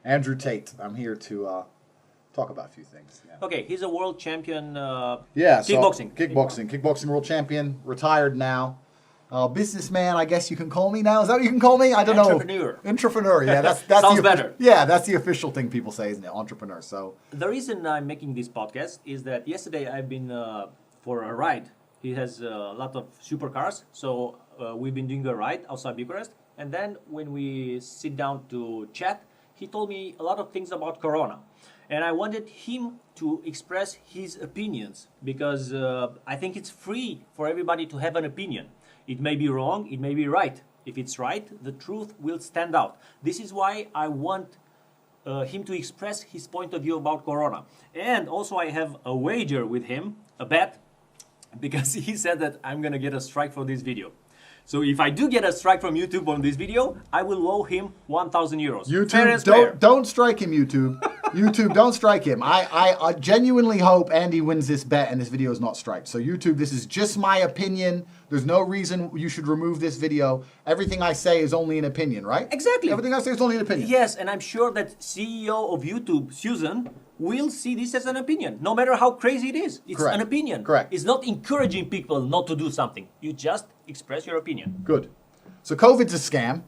Andrew Tate. I'm here to talk about a few things. Yeah. Okay, he's a world champion kickboxing. kickboxing. Kickboxing world champion, retired now. Businessman, I guess you can call me now. Is that what you can call me? I don't know. Entrepreneur, yeah. That's Sounds better. Yeah, that's the official thing people say, isn't it? Entrepreneur. So the reason I'm making this podcast is that yesterday I've been for a ride. He has a lot of supercars, so we've been doing a ride outside Bucharest. And then when we sit down to chat, he told me a lot of things about Corona. And I wanted him to express his opinions because I think it's free for everybody to have an opinion. It may be wrong, it may be right. If it's right, the truth will stand out. This is why I want him to express his point of view about Corona. And also I have a wager with him, a bet, because he said that I'm gonna get a strike for this video. So if I do get a strike from YouTube on this video, I will owe him 1,000 euros. YouTube, don't strike him, YouTube. YouTube, don't strike him. I genuinely hope Andy wins this bet and this video is not striked. So YouTube, this is just my opinion. There's no reason you should remove this video. Everything I say is only an opinion, right? Exactly. Everything I say is only an opinion. Yes, and I'm sure that CEO of YouTube, Susan, will see this as an opinion. No matter how crazy it is, it's Correct. an opinion. Correct. It's not encouraging people not to do something. You just express your opinion. Good. So COVID's a scam.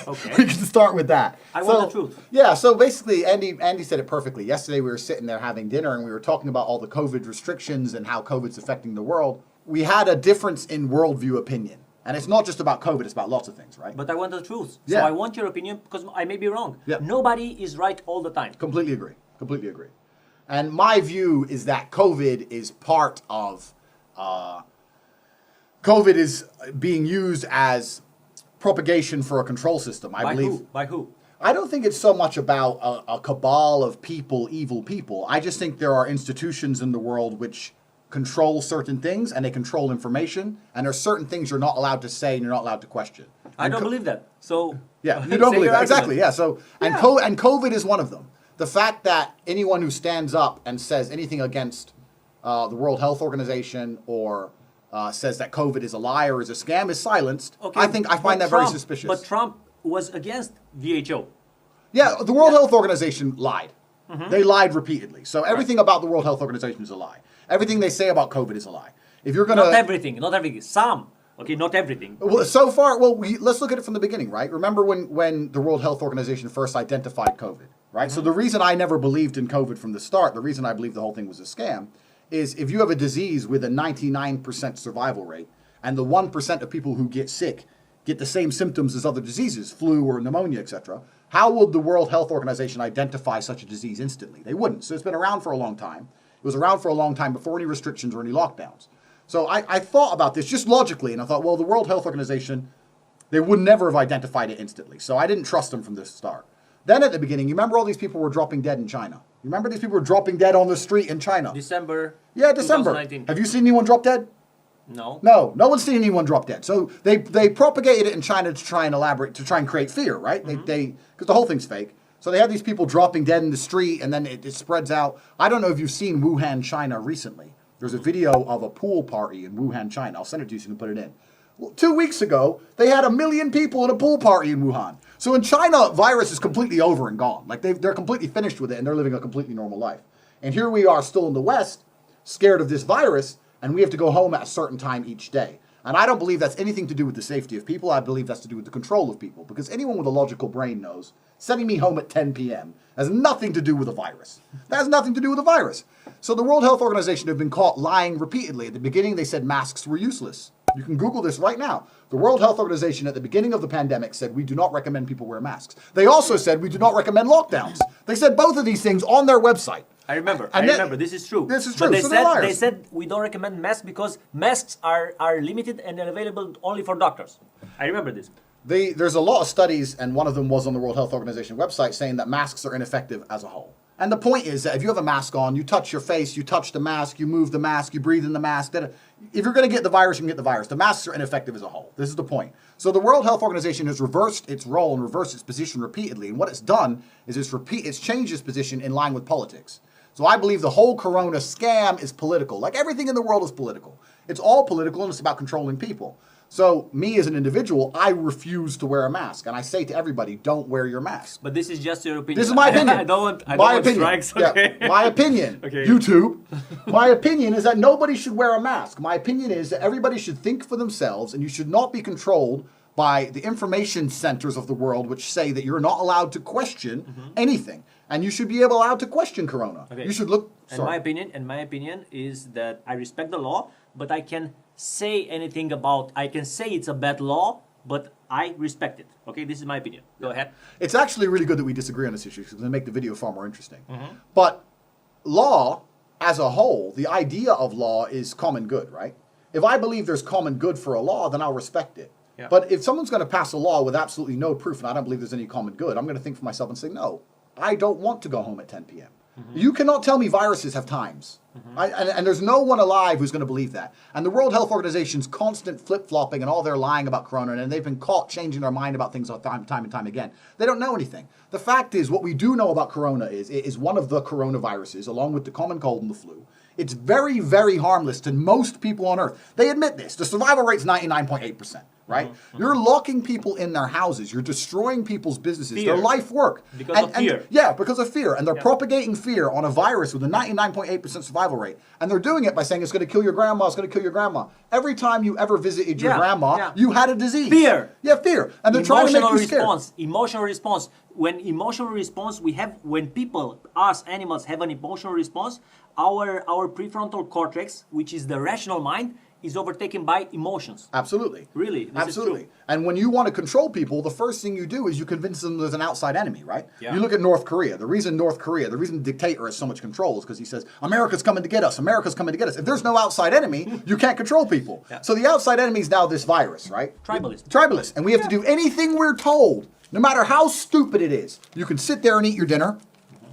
Okay. We can start with that. I want the truth. Yeah, so basically, Andy said it perfectly. Yesterday we were sitting there having dinner and we were talking about all the COVID restrictions and how COVID's affecting the world. We had a difference in worldview opinion. And it's not just about COVID, it's about lots of things, right? But I want the truth. Yeah. So I want your opinion because I may be wrong. Yeah. Nobody is right all the time. Completely agree. Completely agree. And my view is that COVID is part of... COVID is being used as propagation for a control system, I believe. By who? I don't think it's so much about a cabal of people, evil people. I just think there are institutions in the world which control certain things and they control information, and there are certain things you're not allowed to say and you're not allowed to question. I don't believe that. So yeah, you don't believe that. Exactly. Yeah. So and Yeah. COVID is one of them. The fact that anyone who stands up and says anything against the World Health Organization or says that COVID is a lie or is a scam is silenced. Okay, I find that very suspicious. But Trump was against WHO. Yeah, the World Health Organization lied. Mm-hmm. They lied repeatedly. So everything about the World Health Organization is a lie. Everything they say about COVID is a lie. If you're gonna Not everything. Some. Okay, not everything. Well, so far, let's look at it from the beginning, right? Remember when the World Health Organization first identified COVID, right? Mm-hmm. So the reason I never believed in COVID from the start, the reason I believed the whole thing was a scam, is if you have a disease with a 99% survival rate, and the 1% of people who get sick get the same symptoms as other diseases, flu or pneumonia, etc., how would the World Health Organization identify such a disease instantly? They wouldn't. So it's been around for a long time. It was around for a long time before any restrictions or any lockdowns. So I thought about this just logically, and I thought, well, the World Health Organization, they would never have identified it instantly. So I didn't trust them from the start. Then at the beginning, you remember all these people were dropping dead in China? You remember these people were dropping dead on the street in China? December. Yeah, December. 2019. Have you seen anyone drop dead? No. No one's seen anyone drop dead. So they propagated it in China to try and create fear, right? Mm-hmm. Because the whole thing's fake. So they have these people dropping dead in the street, and then it spreads out. I don't know if you've seen Wuhan, China recently. There's a video of a pool party in Wuhan, China. I'll send it to you so you can put it in. Well, 2 weeks ago, they had 1 million people at a pool party in Wuhan. So in China, virus is completely over and gone. Like they're completely finished with it, and they're living a completely normal life. And here we are still in the West, scared of this virus, and we have to go home at a certain time each day. And I don't believe that's anything to do with the safety of people. I believe that's to do with the control of people. Because anyone with a logical brain knows sending me home at 10 p.m. has nothing to do with a virus. That has nothing to do with a virus. So the World Health Organization have been caught lying repeatedly. At the beginning, they said masks were useless. You can Google this right now. The World Health Organization at the beginning of the pandemic said we do not recommend people wear masks. They also said we do not recommend lockdowns. They said both of these things on their website. I remember. This is true. This is true. But so they said we don't recommend masks because masks are limited and they're available only for doctors. I remember this. There's a lot of studies, and one of them was on the World Health Organization website, saying that masks are ineffective as a whole. And the point is that if you have a mask on, you touch your face, you touch the mask, you move the mask, you breathe in the mask. If you're going to get the virus, you can get the virus. The masks are ineffective as a whole. This is the point. So the World Health Organization has reversed its role and reversed its position repeatedly. And what it's done is it's changed its position in line with politics. So I believe the whole corona scam is political. Like everything in the world is political. It's all political and it's about controlling people. So me as an individual, I refuse to wear a mask, and I say to everybody, don't wear your mask. But this is just your opinion. This is my opinion. I don't want my opinion. strikes. Okay. Yeah, my opinion. Okay. YouTube. My opinion is that nobody should wear a mask. My opinion is that everybody should think for themselves, and you should not be controlled by the information centers of the world, which say that you're not allowed to question anything, and you should be allowed to question Corona. Okay. You should look. And my opinion is that I respect the law, but I can say anything about. I can say it's a bad law, but I respect it. Okay, this is my opinion. Go ahead. It's actually really good that we disagree on this issue because it's going to make the video far more interesting. But law, as a whole, the idea of law is common good, right? If I believe there's common good for a law, then I'll respect it. Yeah. But if someone's going to pass a law with absolutely no proof and I don't believe there's any common good, I'm going to think for myself and say, no, I don't want to go home at 10 p.m. You cannot tell me viruses have times. And there's no one alive who's going to believe that. And the World Health Organization's constant flip-flopping and all their lying about Corona, and they've been caught changing their mind about things all time and time again. They don't know anything. The fact is, what we do know about Corona is one of the coronaviruses, along with the common cold and the flu. It's very, very harmless to most people on Earth. They admit this. The survival rate's 99.8%. Right? You're locking people in their houses. You're destroying people's businesses, their life work. Because of fear. Yeah, because of fear. And they're propagating fear on a virus with a 99.8% survival rate. And they're doing it by saying it's going to kill your grandma, it's going to kill your grandma. Every time you ever visited your grandma, you had a disease. Fear. Yeah, fear. And they're trying to make you scared. Emotional response. When emotional response, when people, us animals, have an emotional response, our prefrontal cortex, which is the rational mind, is overtaken by emotions. Absolutely. Really? This Absolutely. Is true. And when you want to control people, the first thing you do is you convince them there's an outside enemy, right? Yeah. You look at North Korea. The reason the dictator has so much control is because he says, America's coming to get us. America's coming to get us. If there's no outside enemy, you can't control people. Yeah. So the outside enemy is now this virus, right? Tribalism. And we have to do anything we're told, no matter how stupid it is. You can sit there and eat your dinner.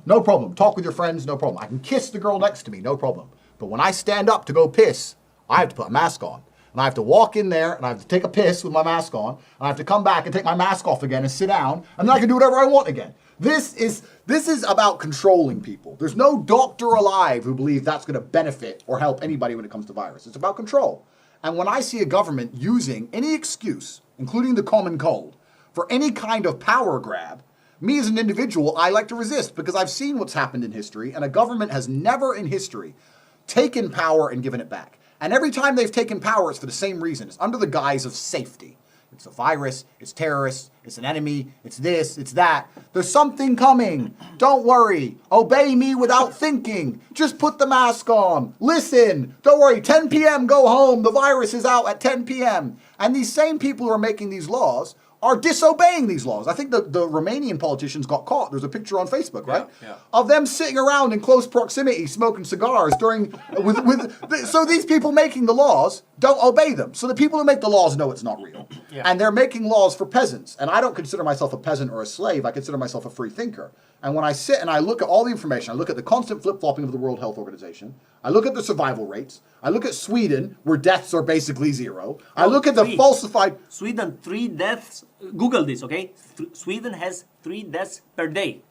No problem. Talk with your friends. No problem. I can kiss the girl next to me. No problem. But when I stand up to go piss, I have to put a mask on. And I have to walk in there, and I have to take a piss with my mask on, and I have to come back and take my mask off again and sit down, and then I can do whatever I want again. This is about controlling people. There's no doctor alive who believes that's going to benefit or help anybody when it comes to virus. It's about control. And when I see a government using any excuse, including the common cold, for any kind of power grab, me as an individual, I like to resist because I've seen what's happened in history, and a government has never in history taken power and given it back. And every time they've taken power, it's for the same reason. It's under the guise of safety. It's a virus, it's terrorists, it's an enemy, it's this, it's that. There's something coming. Don't worry. Obey me without thinking. Just put the mask on. Listen. Don't worry. 10 p.m., go home. The virus is out at 10 p.m. And these same people who are making these laws are disobeying these laws. I think the Romanian politicians got caught. There's a picture on Facebook, right? Yeah. Of them sitting around in close proximity smoking cigars so these people making the laws don't obey them. So the people who make the laws know it's not real. Yeah. And they're making laws for peasants. And I don't consider myself a peasant or a slave. I consider myself a free thinker. And when I sit and I look at all the information, I look at the constant flip-flopping of the World Health Organization, I look at the survival rates, I look at Sweden, where deaths are basically zero, I look at the falsified... Sweden, 3 deaths, Google this, okay? Sweden has 3 deaths per day.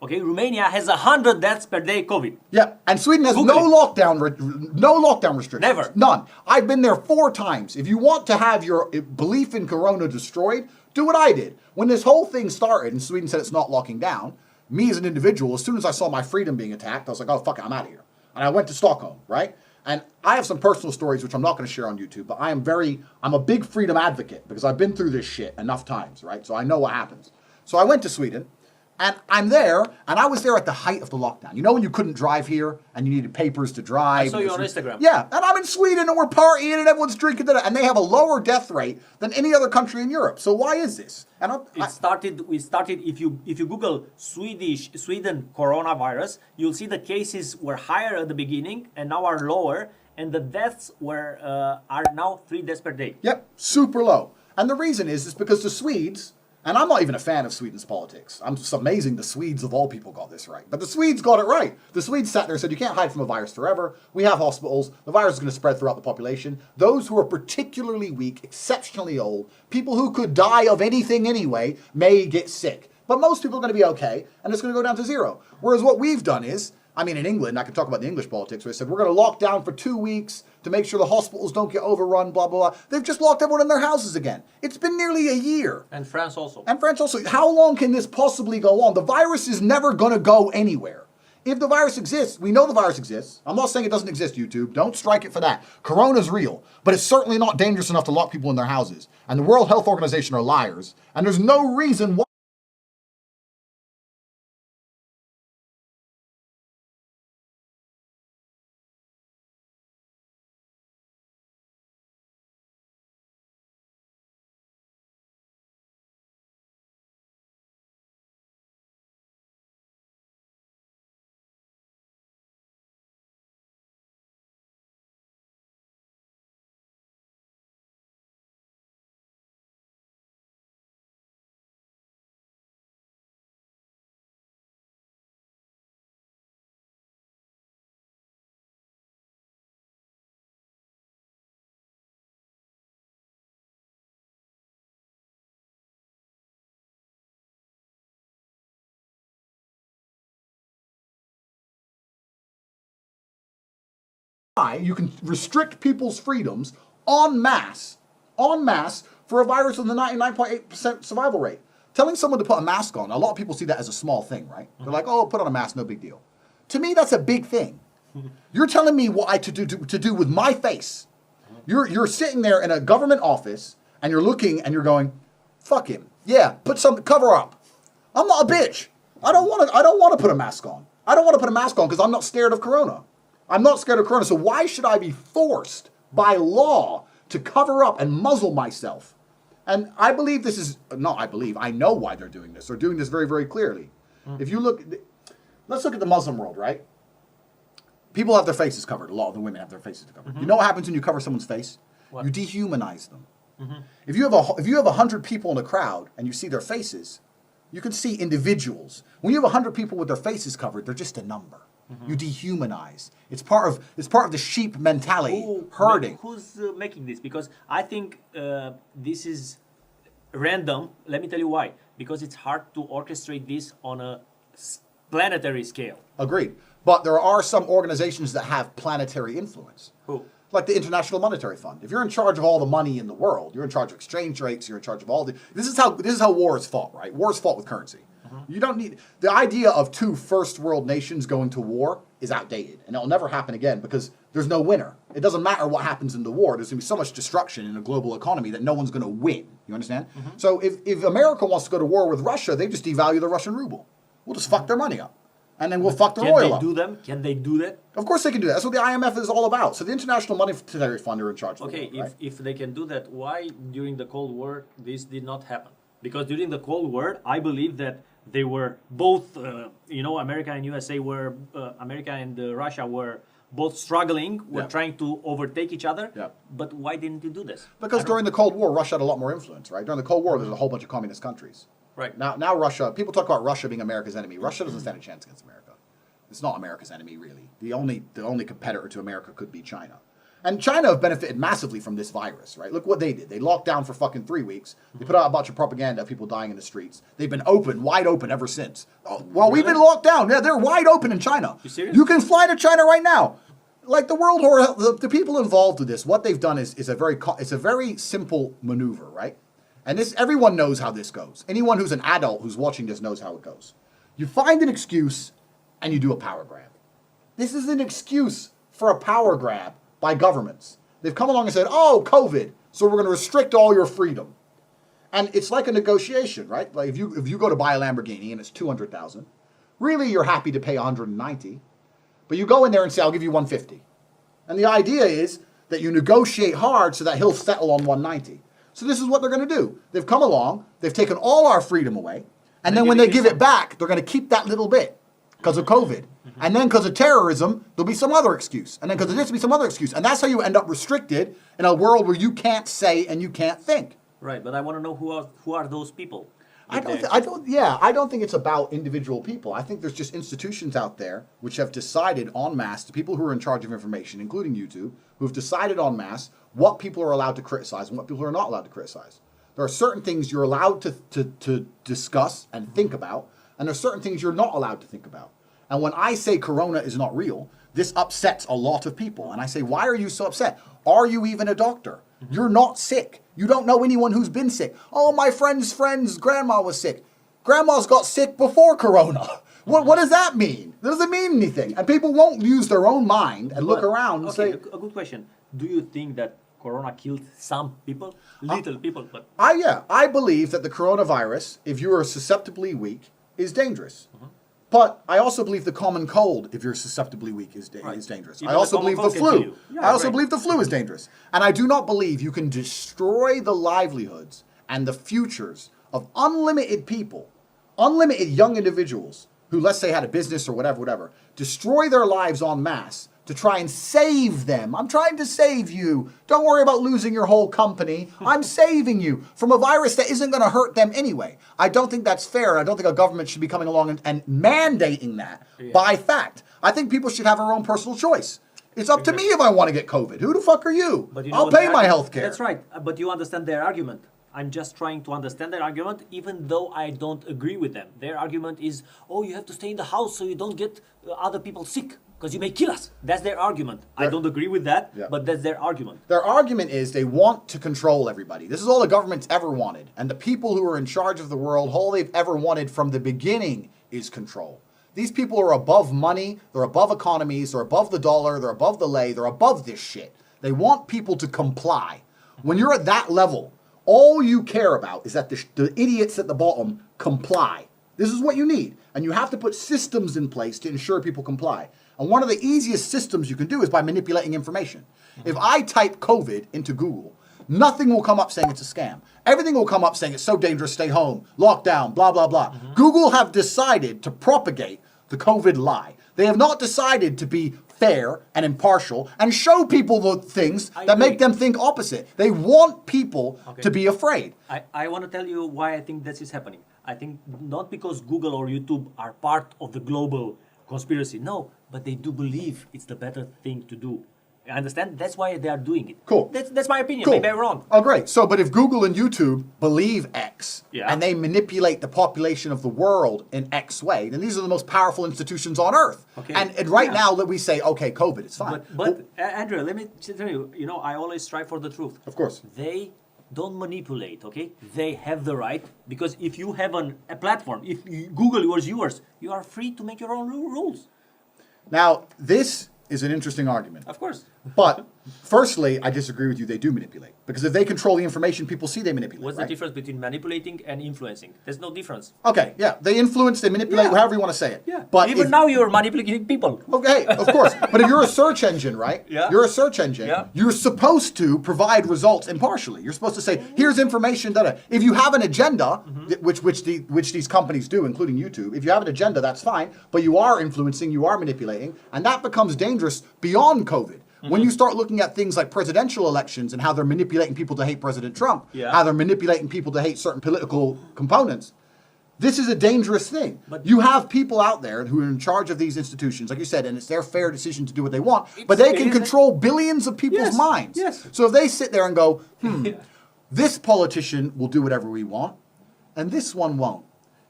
Okay, Romania has 100 deaths per day COVID. Yeah, and Sweden has Google no lockdown restrictions. Never. None. I've been there 4 times. If you want to have your belief in Corona destroyed, do what I did. When this whole thing started and Sweden said it's not locking down, me as an individual, as soon as I saw my freedom being attacked, I was like, oh, fuck it, I'm out of here. And I went to Stockholm, right? And I have some personal stories, which I'm not going to share on YouTube, but I'm a big freedom advocate because I've been through this shit enough times, right? So I know what happens. So I went to Sweden, and I'm there, and I was there at the height of the lockdown. You know when you couldn't drive here, and you needed papers to drive? I saw you on Instagram. Yeah, and I'm in Sweden, and we're partying, and everyone's drinking, and they have a lower death rate than any other country in Europe. So why is this? And we started. If you Google Sweden coronavirus, you'll see the cases were higher at the beginning and now are lower, and the deaths are now 3 deaths per day. Yep, super low. And the reason is because the Swedes, and I'm not even a fan of Sweden's politics. I'm just amazing the Swedes of all people got this right. But the Swedes got it right. The Swedes sat there and said, you can't hide from a virus forever. We have hospitals. The virus is going to spread throughout the population. Those who are particularly weak, exceptionally old, people who could die of anything anyway, may get sick. But most people are going to be okay, and it's going to go down to 0. Whereas what we've done is, I mean, in England, I can talk about the English politics, where they said, we're going to lock down for 2 weeks to make sure the hospitals don't get overrun, blah, blah, blah. They've just locked everyone in their houses again. It's been nearly a year. And France also. And France also. How long can this possibly go on? The virus is never going to go anywhere. If the virus exists, we know the virus exists. I'm not saying it doesn't exist, YouTube. Don't strike it for that. Corona's real, but it's certainly not dangerous enough to lock people in their houses. And the World Health Organization are liars. And there's no reason why. You can restrict people's freedoms en masse for a virus with a 99.8% survival rate. Telling someone to put a mask on, a lot of people see that as a small thing, right? They're like, oh, put on a mask, no big deal. To me, that's a big thing. You're telling me what I to do with my face. You're sitting there in a government office and you're looking and you're going, fuck him. Yeah, put some cover up. I'm not a bitch. I don't want to put a mask on. I don't want to put a mask on because I'm not scared of corona. I'm not scared of corona, so why should I be forced by law to cover up and muzzle myself? And I believe this is, I know why they're doing this. They're doing this very, very clearly. If you look, let's look at the Muslim world, right? People have their faces covered. A lot of the women have their faces covered. You know what happens when you cover someone's face? What? You dehumanize them. If you have 100 people in a crowd and you see their faces, you can see individuals. When you have 100 people with their faces covered, they're just a number. You dehumanize. It's part of the sheep mentality, herding. Who's making this? Because I think this is random. Let me tell you why. Because it's hard to orchestrate this on a planetary scale. Agreed. But there are some organizations that have planetary influence. Who? Like the International Monetary Fund. If you're in charge of all the money in the world, you're in charge of exchange rates, you're in charge of all the... This is how war is fought, right? War is fought with currency. You don't need... The idea of two first world nations going to war is outdated. And it'll never happen again because there's no winner. It doesn't matter what happens in the war. There's going to be so much destruction in a global economy that no one's going to win. You understand? So if America wants to go to war with Russia, they just devalue the Russian ruble. We'll just fuck their money up. And then we'll fuck their oil up. Can they do that? Of course they can do that. That's what the IMF is all about. So the International Monetary Fund are in charge of the world, right? if they can do that, why during the Cold War this did not happen? Because during the Cold War, I believe that they were both, America and USA were, America and Russia were both struggling, were trying to overtake each other. Yeah. But why didn't you do this? Because during the Cold War, Russia had a lot more influence, right? During the Cold War, there's a whole bunch of communist countries. Right. Now Russia, people talk about Russia being America's enemy. Russia doesn't stand a chance against America. It's not America's enemy, really. The only competitor to America could be China. And China have benefited massively from this virus, right? Look what they did. They locked down for fucking 3 weeks. They put out a bunch of propaganda of people dying in the streets. They've been wide open ever since. Well, we've been locked down. Yeah, they're wide open in China. You serious? You can fly to China right now. Like the World War, the people involved with this, what they've done is a very simple maneuver, right? And everyone knows how this goes. Anyone who's an adult who's watching this knows how it goes. You find an excuse and you do a power grab. This is an excuse for a power grab by governments. They've come along and said, oh, COVID, so we're going to restrict all your freedom. And it's like a negotiation, right? Like if you go to buy a Lamborghini and it's $200,000, really you're happy to pay $190,000, but you go in there and say, I'll give you $150,000. And the idea is that you negotiate hard so that he'll settle on $190,000. So this is what they're going to do. They've come along, they've taken all our freedom away, and then when they give it back, they're going to keep that little bit because of COVID. And then because of terrorism, there'll be some other excuse. And then because of this, there'll be some other excuse. And that's how you end up restricted in a world where you can't say and you can't think. Right, but I want to know who are those people? I don't think it's about individual people. I think there's just institutions out there which have decided en masse, the people who are in charge of information, including YouTube, who have decided en masse what people are allowed to criticize and what people are not allowed to criticize. There are certain things you're allowed to discuss and think about, and there are certain things you're not allowed to think about. And when I say Corona is not real, this upsets a lot of people. And I say, why are you so upset? Are you even a doctor? You're not sick. You don't know anyone who's been sick. Oh, my friend's grandma was sick. Grandma's got sick before Corona. What does that mean? That doesn't mean anything. And people won't use their own mind and look around and say... a good question. Do you think that Corona killed some people? Little people, but... I believe that the coronavirus, if you are susceptibly weak, is dangerous. But I also believe the common cold, if you're susceptibly weak, is dangerous. Even I also the common believe the cold can flu. kill you. Yeah, I also right. believe the flu is dangerous. And I do not believe you can destroy the livelihoods and the futures of unlimited people, unlimited young individuals who, let's say, had a business or whatever, destroy their lives en masse to try and save them. I'm trying to save you. Don't worry about losing your whole company. I'm saving you from a virus that isn't going to hurt them anyway. I don't think that's fair. I don't think a government should be coming along and mandating that by fact. I think people should have their own personal choice. It's up to me if I want to get COVID. Who the fuck are you? But you know I'll what pay the my argu- health care. That's right. But you understand their argument. I'm just trying to understand their argument, even though I don't agree with them. Their argument is, oh, you have to stay in the house so you don't get other people sick, because you may kill us. That's their argument. I don't agree with that, but that's their argument. Their argument is they want to control everybody. This is all the government's ever wanted. And the people who are in charge of the world, all they've ever wanted from the beginning is control. These people are above money, they're above economies, they're above the dollar, they're above the lei, they're above this shit. They want people to comply. When you're at that level, all you care about is that the idiots at the bottom comply. This is what you need. And you have to put systems in place to ensure people comply. And one of the easiest systems you can do is by manipulating information. If I type COVID into Google, nothing will come up saying it's a scam. Everything will come up saying it's so dangerous, stay home, lockdown, blah, blah, blah. Google have decided to propagate the COVID lie. They have not decided to be fair and impartial and show people the things that make them think opposite. They want people to be afraid. I want to tell you why I think this is happening. I think not because Google or YouTube are part of the global conspiracy. No, but they do believe it's the better thing to do. I understand? That's why they are doing it. Cool. That's my opinion. Cool. Maybe I'm wrong. Oh, great. So, but if Google and YouTube believe X and they manipulate the population of the world in X way, then these are the most powerful institutions on earth. Okay. And right now that we say, okay, COVID, it's fine. But Andrew, let me tell you, I always strive for the truth. Of course. They don't manipulate, okay? They have the right, because if you have a platform, if Google was yours, you are free to make your own rules. Now, this is an interesting argument. Of course. But firstly, I disagree with you. They do manipulate. Because if they control the information, people see they manipulate. What's the difference between manipulating and influencing? There's no difference. Okay, yeah. They influence, they manipulate, however you want to say it. Yeah. But even now you're manipulating people. Okay, of course. But if you're a search engine, right? Yeah. You're a search engine. Yeah. You're supposed to provide results impartially. You're supposed to say, here's information that if you have an agenda, which these companies do, including YouTube, if you have an agenda, that's fine. But you are influencing, you are manipulating, and that becomes dangerous beyond COVID. When you start looking at things like presidential elections and how they're manipulating people to hate President Trump, how they're manipulating people to hate certain political components, this is a dangerous thing. But you have people out there who are in charge of these institutions, like you said, and it's their fair decision to do what they want, but they can control billions of people's minds. Yes. So if they sit there and go, this politician will do whatever we want, and this one won't.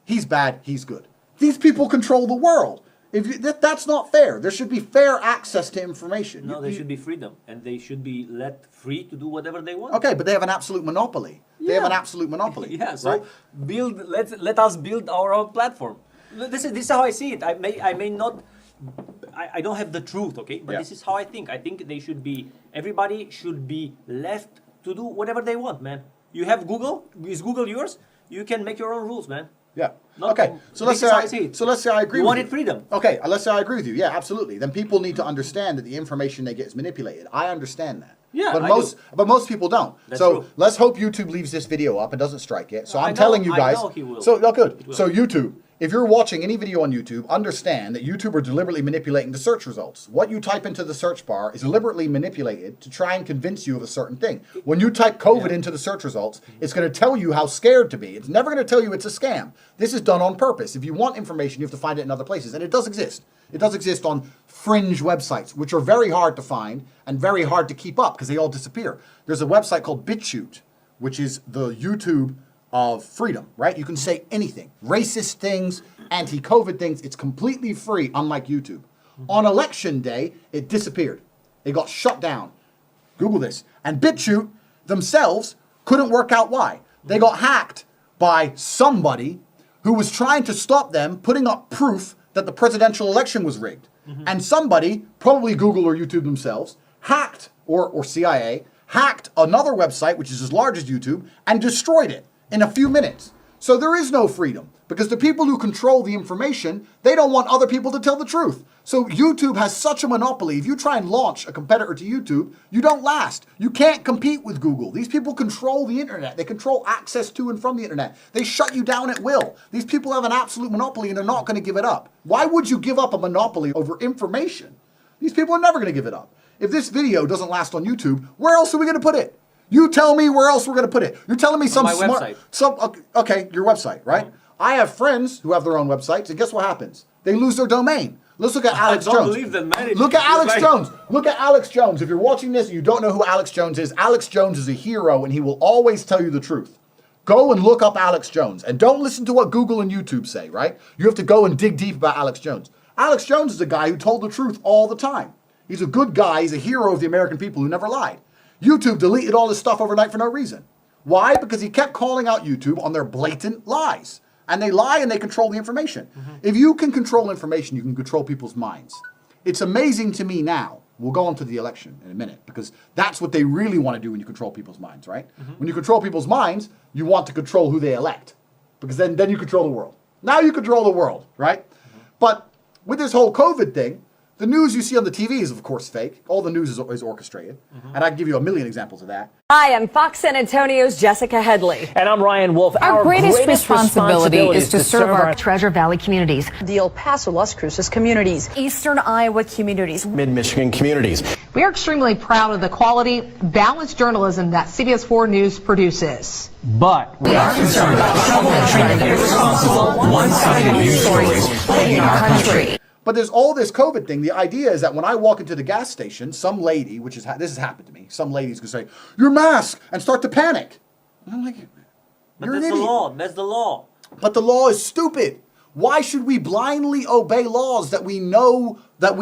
He's bad, he's good. These people control the world. That's not fair. There should be fair access to information. No, there should be freedom, and they should be let free to do whatever they want. Okay, but they have an absolute monopoly. They have an absolute monopoly. Yeah, so let us build our own platform. This is how I see it. I may not, I don't have the truth, okay? But this is how I think. I think everybody should be left to do whatever they want, man. You have Google. Is Google yours? You can make your own rules, man. Yeah. Not okay. So let's say I agree. You with you. wanted freedom. Okay. Let's say I agree with you. Yeah, absolutely. Then people need to understand that the information they get is manipulated. I understand that. Yeah, but most people don't. That's so true. let's hope YouTube leaves this video up and doesn't strike it. So I I'm know- telling you I guys. know he will. So good. will. So YouTube, if you're watching any video on YouTube, understand that YouTube are deliberately manipulating the search results. What you type into the search bar is deliberately manipulated to try and convince you of a certain thing. When you type COVID into the search results, it's going to tell you how scared to be. It's never going to tell you it's a scam. This is done on purpose. If you want information, you have to find it in other places. And it does exist. It does exist on fringe websites, which are very hard to find and very hard to keep up because they all disappear. There's a website called BitChute, which is the YouTube of freedom, right? You can say anything, racist things, anti-COVID things. It's completely free, unlike YouTube. On election day, it disappeared. It got shut down. Google this. And BitChute themselves couldn't work out why. They got hacked by somebody who was trying to stop them putting up proof that the presidential election was rigged. And somebody, probably Google or YouTube themselves, hacked, or CIA, hacked another website, which is as large as YouTube, and destroyed it in a few minutes. So there is no freedom, because the people who control the information, they don't want other people to tell the truth. So YouTube has such a monopoly. If you try and launch a competitor to YouTube, you don't last. You can't compete with Google. These people control the internet. They control access to and from the internet. They shut you down at will. These people have an absolute monopoly and they're not going to give it up. Why would you give up a monopoly over information? These people are never going to give it up. If this video doesn't last on YouTube, where else are we going to put it? You tell me where else we're going to put it. You're telling me some my smart... website. Okay, your website, right? I have friends who have their own websites, and guess what happens? They lose their domain. Let's look at Alex I don't Jones. believe that, man. Look at Alex Jones. Look at Alex Jones. If you're watching this and you don't know who Alex Jones is a hero, and he will always tell you the truth. Go and look up Alex Jones, and don't listen to what Google and YouTube say, right? You have to go and dig deep about Alex Jones. Alex Jones is a guy who told the truth all the time. He's a good guy. He's a hero of the American people who never lied. YouTube deleted all this stuff overnight for no reason. Why? Because he kept calling out YouTube on their blatant lies. And they lie and they control the information. If you can control information, you can control people's minds. It's amazing to me now. We'll go on to the election in a minute, because that's what they really want to do when you control people's minds, right? When you control people's minds, you want to control who they elect, because then you control the world. Now you control the world, right? But with this whole COVID thing, the news you see on the TV is, of course, fake. All the news is orchestrated. And I can give you a million examples of that. Hi, I'm Fox San Antonio's Jessica Headley. And I'm Ryan Wolf. Our greatest responsibility is to serve our Treasure Valley communities, the El Paso, Las Cruces communities, Eastern Iowa communities, Mid-Michigan communities. We are extremely proud of the quality, balanced journalism that CBS 4 News produces. But we are concerned about troubling, irresponsible, one-sided news stories plaguing our country. But there's all this COVID thing. The idea is that when I walk into the gas station, some lady, this has happened to me, some lady's going to say, "Your mask," and start to panic. And I'm like, you're an idiot. That's the law. That's the law. But the law is stupid. Why should we blindly obey laws that we know Because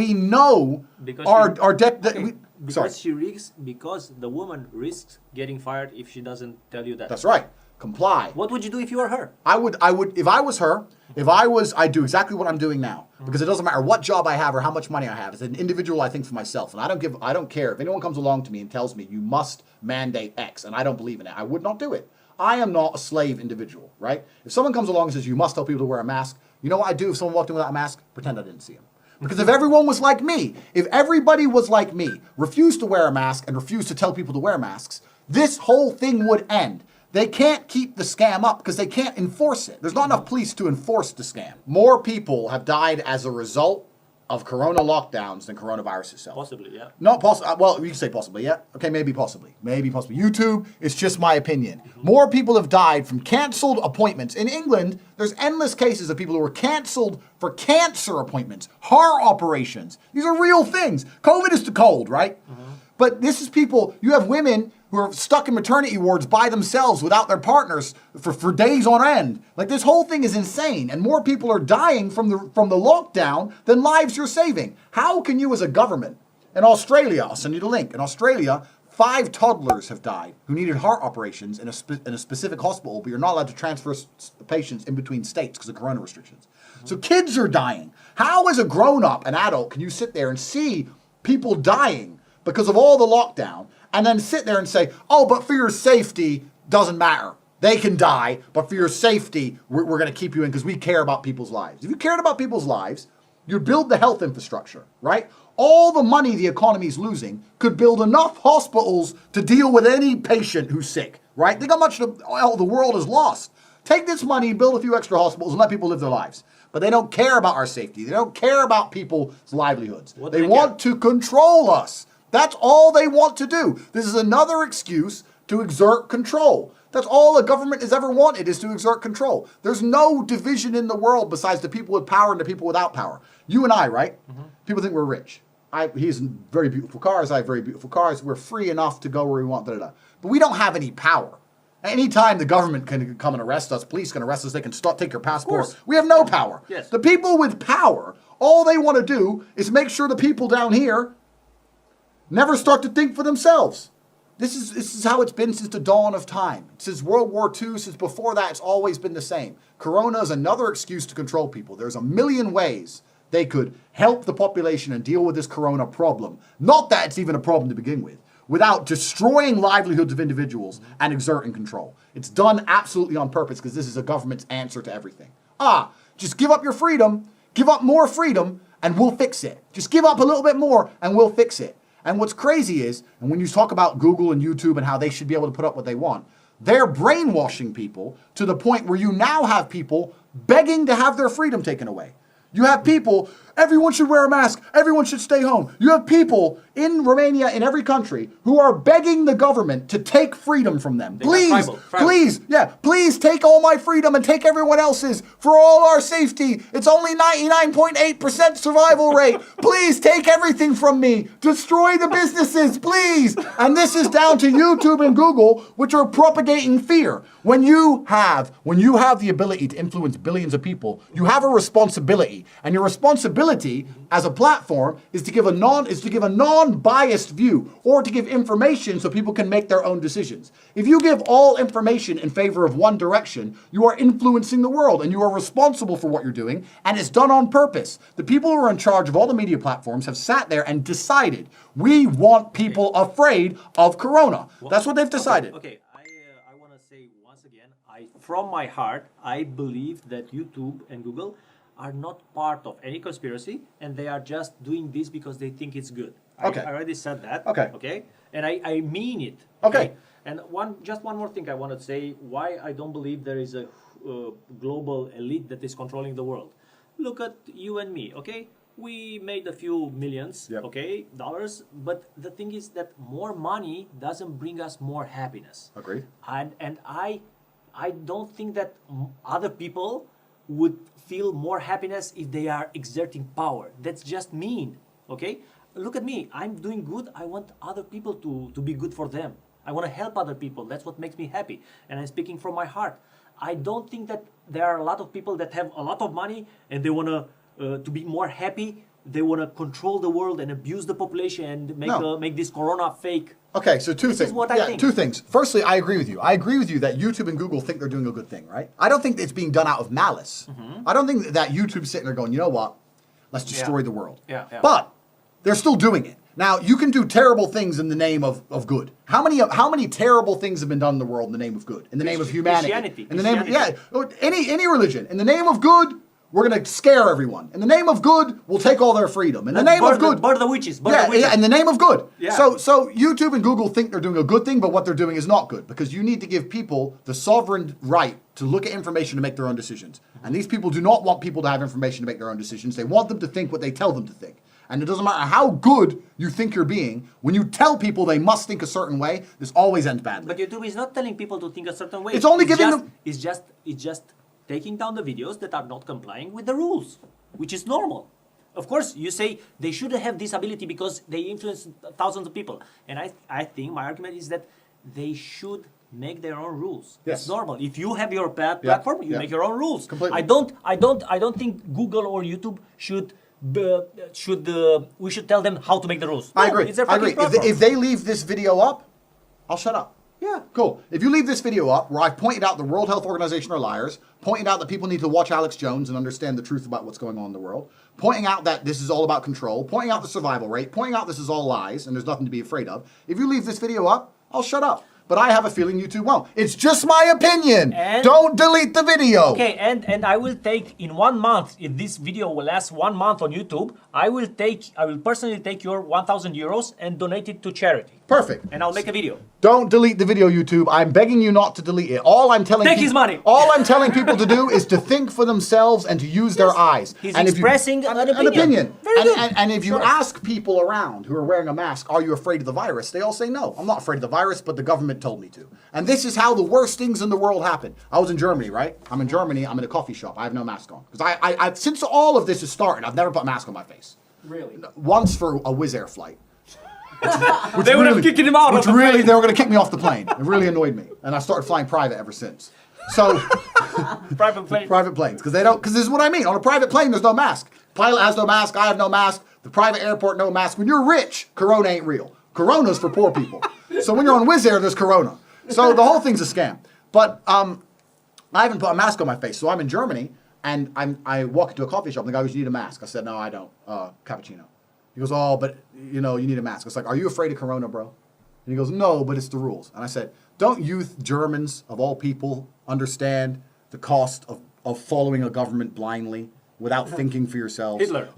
the woman risks getting fired if she doesn't tell you that. That's right. Comply. What would you do if you were her? I would, if I was her, I'd do exactly what I'm doing now. Because it doesn't matter what job I have or how much money I have. As an individual, I think for myself. And I don't care if anyone comes along to me and tells me you must mandate X, and I don't believe in it. I would not do it. I am not a slave individual, right? If someone comes along and says you must tell people to wear a mask, you know what I'd do if someone walked in without a mask? Pretend I didn't see him. Because if everyone was like me, if everybody was like me, refused to wear a mask and refused to tell people to wear masks, this whole thing would end. They can't keep the scam up because they can't enforce it. There's not enough police to enforce the scam. More people have died as a result of corona lockdowns than coronavirus itself. Possibly, yeah. Not possible. Well, you can say possibly, yeah. Okay, maybe possibly. Maybe possibly. YouTube, it's just my opinion. More people have died from canceled appointments. In England, there's endless cases of people who were canceled for cancer appointments, heart operations. These are real things. COVID is too cold, right? But this is people, you have women who are stuck in maternity wards by themselves without their partners for days on end. Like, this whole thing is insane, and more people are dying from the lockdown than lives you're saving. How can you as a government, in Australia, I'll send you the link, in Australia, 5 toddlers have died who needed heart operations in a specific hospital, but you're not allowed to transfer patients in between states because of corona restrictions. So kids are dying. How as a grown-up, an adult, can you sit there and see people dying because of all the lockdown, and then sit there and say, oh, but for your safety, doesn't matter. They can die, but for your safety, we're going to keep you in because we care about people's lives. If you cared about people's lives, you'd build the health infrastructure, right? All the money the economy is losing could build enough hospitals to deal with any patient who's sick, right? Think how much the world has lost. Take this money, build a few extra hospitals, and let people live their lives. But they don't care about our safety. They don't care about people's livelihoods. They want to control us. That's all they want to do. This is another excuse to exert control. That's all a government has ever wanted, is to exert control. There's no division in the world besides the people with power and the people without power. You and I, right? People think we're rich. He has very beautiful cars. I have very beautiful cars. We're free enough to go where we want. But we don't have any power. Anytime the government can come and arrest us, police can arrest us, they can take your passport. course. We have no power. Yes. The people with power, all they want to do is make sure the people down here never start to think for themselves. This is how it's been since the dawn of time. Since World War II, since before that, it's always been the same. Corona is another excuse to control people. There's a million ways they could help the population and deal with this corona problem. Not that it's even a problem to begin with, without destroying livelihoods of individuals and exerting control. It's done absolutely on purpose because this is a government's answer to everything. Just give up your freedom, give up more freedom, and we'll fix it. Just give up a little bit more and we'll fix it. And what's crazy is, and when you talk about Google and YouTube and how they should be able to put up what they want, they're brainwashing people to the point where you now have people begging to have their freedom taken away. You have people, everyone should wear a mask, everyone should stay home. You have people in Romania, in every country, who are begging the government to take freedom from them. Please, please take all my freedom and take everyone else's for all our safety. It's only 99.8% survival rate. Please take everything from me. Destroy the businesses, please. And this is down to YouTube and Google, which are propagating fear. When you have the ability to influence billions of people, you have a responsibility. And your responsibility as a platform is to give a non-biased view, or to give information so people can make their own decisions. If you give all information in favor of one direction, you are influencing the world and you are responsible for what you're doing, and it's done on purpose. The people who are in charge of all the media platforms have sat there and decided, we want people afraid of corona. That's what they've decided. Okay. I want to say once again, from my heart, I believe that YouTube and Google are not part of any conspiracy, and they are just doing this because they think it's good. Okay. I already said that. Okay. Okay. And I mean it. Okay. And one more thing I want to say why I don't believe there is a global elite that is controlling the world. Look at you and me. Okay. We made a few millions. Yep. Okay, dollars. But the thing is that more money doesn't bring us more happiness. Agreed. And I don't think that other people would feel more happiness if they are exerting power. That's just mean, okay? Look at me, I'm doing good. I want other people to be good for them. I want to help other people. That's what makes me happy. And I'm speaking from my heart. I don't think that there are a lot of people that have a lot of money and they want to be more happy. They want to control the world and abuse the population and make this corona fake. Okay, so two things. This is what I think. Two things. Firstly, I agree with you. I agree with you that YouTube and Google think they're doing a good thing, right? I don't think it's being done out of malice. I don't think that YouTube's sitting there going, you know what? Let's destroy the world. Yeah. But they're still doing it. Now, you can do terrible things in the name of good. How many terrible things have been done in the world in the name of good? In the name of humanity? In the name of, any religion. In the name of good, we're going to scare everyone. In the name of good, we'll take all their freedom. In the name of good, burn the witches. Yeah, in the name of good. Yeah. So YouTube and Google think they're doing a good thing, but what they're doing is not good, because you need to give people the sovereign right to look at information to make their own decisions. And these people do not want people to have information to make their own decisions. They want them to think what they tell them to think. And it doesn't matter how good you think you're being, when you tell people they must think a certain way, this always ends badly. But YouTube is not telling people to think a certain way. It's only giving them... It's just taking down the videos that are not complying with the rules, which is normal. Of course, you say they shouldn't have this ability because they influence thousands of people. And I think my argument is that they should make their own rules. Yes. It's normal. If you have your platform, you make your own rules. Completely. I don't think Google or YouTube we should tell them how to make the ruls. No, I agree. It's their I agree. platform. If they leave this video up, I'll shut up. Yeah. Cool. If you leave this video up where I've pointed out the World Health Organization are liars, pointing out that people need to watch Alex Jones and understand the truth about what's going on in the world, pointing out that this is all about control, pointing out the survival rate, pointing out this is all lies and there's nothing to be afraid of, if you leave this video up, I'll shut up. But I have a feeling YouTube won't. It's just my opinion. And don't delete the video. Okay, and I will take in 1 month, if this video will last 1 month on YouTube, I will personally take your 1,000 euros and donate it to charity. Perfect. And I'll make a video. Don't delete the video, YouTube. I'm begging you not to delete it. All I'm telling Take his money. All I'm telling people to do is to think for themselves and to use their eyes. He's and expressing an opinion. Very and, good. and if you ask people around who are wearing a mask, are you afraid of the virus? They all say no. I'm not afraid of the virus, but the government told me to. And this is how the worst things in the world happen. I was in Germany, right? I'm in Germany. I'm in a coffee shop. I have no mask on because I since all of this has started, I've never put a mask on my face. Really? Once for a Wizz Air flight. They would have kicked him out. Which really, they were going to kick me off the plane. It really annoyed me, and I started flying private ever since. So, Private plane. private planes, because this is what I mean. On a private plane, there's no mask. Pilot has no mask. I have no mask. The private airport, no mask. When you're rich, Corona ain't real. Corona's for poor people. So when you're on Wizz Air, there's Corona. So the whole thing's a scam. But I haven't put a mask on my face. So I'm in Germany, and I walk into a coffee shop, and the guy goes, "You need a mask." I said, "No, I don't. Cappuccino." He goes, "Oh, but you need a mask." I was like, "Are you afraid of Corona, bro?" And he goes, "No, but it's the rules." And I said, "Don't you Germans, of all people, understand the cost of following a government blindly without thinking for yourselves?" Hitler.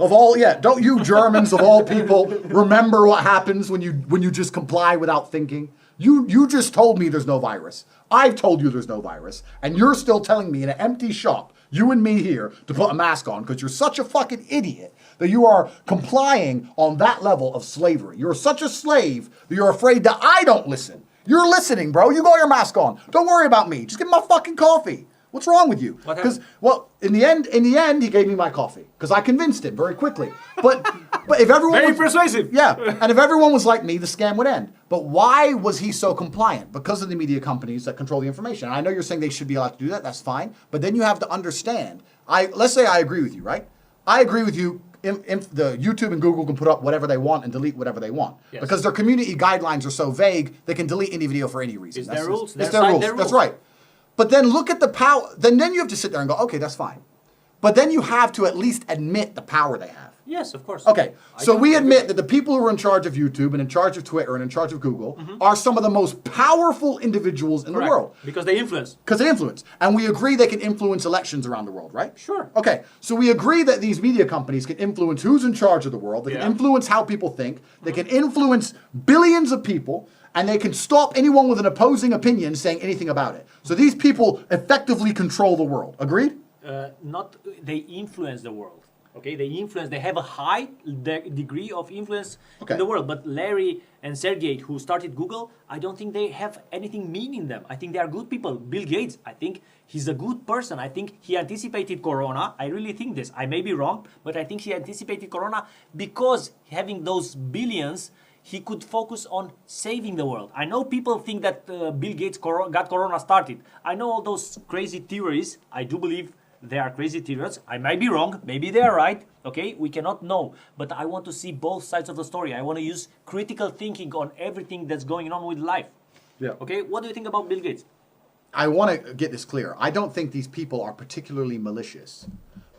Don't you Germans, of all people, remember what happens when you just comply without thinking? You just told me there's no virus. I've told you there's no virus. And you're still telling me in an empty shop, you and me here, to put a mask on because you're such a fucking idiot that you are complying on that level of slavery. You're such a slave that you're afraid that I don't listen. You're listening, bro. You got your mask on. Don't worry about me. Just give me my fucking coffee. What's wrong with you? Because, in the end, he gave me my coffee because I convinced him very quickly. But if everyone Very persuasive. yeah, and if everyone was like me, the scam would end. But why was he so compliant? Because of the media companies that control the information. And I know you're saying they should be allowed to do that. That's fine. But then you have to understand. Let's say I agree with you, right? I agree with you. The YouTube and Google can put up whatever they want and delete whatever they want. Yes. Because their community guidelines are so vague, they can delete any video for any reason. It's their rules. It's their rules. That's right. But then look at the power. Then you have to sit there and go, okay, that's fine. But then you have to at least admit the power they have. Yes, of course. Okay, so we admit that the people who are in charge of YouTube and in charge of Twitter and in charge of Google are some of the most powerful individuals in the world. Because they influence. Because they influence. And we agree they can influence elections around the world, right? Sure. Okay, so we agree that these media companies can influence who's in charge of the world. They can influence how people think. They can influence billions of people. And they can stop anyone with an opposing opinion saying anything about it. So these people effectively control the world. Agreed? They influence the world. Okay, they have a high degree of influence in the world. But Larry and Sergey, who started Google, I don't think they have anything mean in them. I think they are good people. Bill Gates, I think he's a good person. I think he anticipated Corona. I really think this. I may be wrong, but I think he anticipated Corona because having those billions, he could focus on saving the world. I know people think that Bill Gates got Corona started. I know all those crazy theories. I do believe they are crazy theories. I might be wrong. Maybe they are right. Okay, we cannot know. But I want to see both sides of the story. I want to use critical thinking on everything that's going on with life. Yeah. Okay, what do you think about Bill Gates? I want to get this clear. I don't think these people are particularly malicious.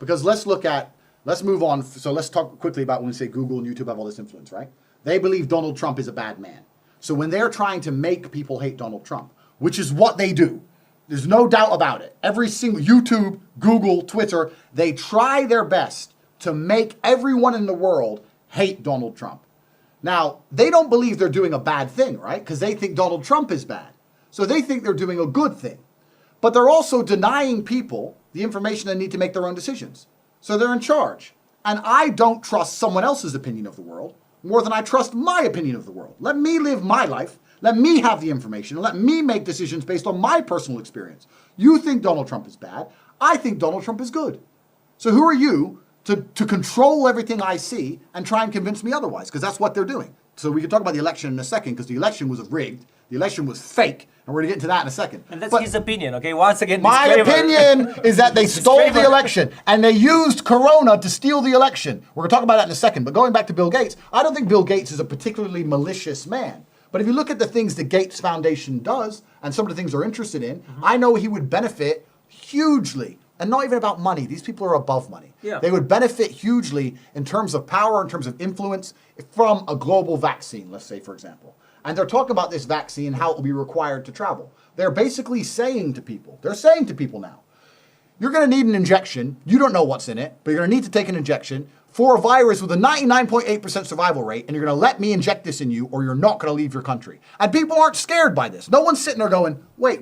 Because let's move on. So let's talk quickly about when we say Google and YouTube have all this influence, right? They believe Donald Trump is a bad man. So when they're trying to make people hate Donald Trump, which is what they do, there's no doubt about it. Every single YouTube, Google, Twitter, they try their best to make everyone in the world hate Donald Trump. Now, they don't believe they're doing a bad thing, right? Because they think Donald Trump is bad. So they think they're doing a good thing. But they're also denying people the information they need to make their own decisions. So they're in charge. And I don't trust someone else's opinion of the world more than I trust my opinion of the world. Let me live my life. Let me have the information. And let me make decisions based on my personal experience. You think Donald Trump is bad. I think Donald Trump is good. So who are you to control everything I see and try and convince me otherwise? Because that's what they're doing. So we can talk about the election in a second because the election was rigged. The election was fake. And we're going to get into that in a second. And that's his opinion, okay? Once again, my disclaimer. opinion is that they stole the election and they used Corona to steal the election. We're going to talk about that in a second. But going back to Bill Gates, I don't think Bill Gates is a particularly malicious man. But if you look at the things the Gates Foundation does and some of the things they're interested in, I know he would benefit hugely. And not even about money. These people are above money. Yeah. They would benefit hugely in terms of power, in terms of influence from a global vaccine, let's say, for example. And they're talking about this vaccine, how it will be required to travel. They're basically saying to people, now, you're going to need an injection. You don't know what's in it, but you're going to need to take an injection for a virus with a 99.8% survival rate, and you're going to let me inject this in you, or you're not going to leave your country. And people aren't scared by this. No one's sitting there going, wait.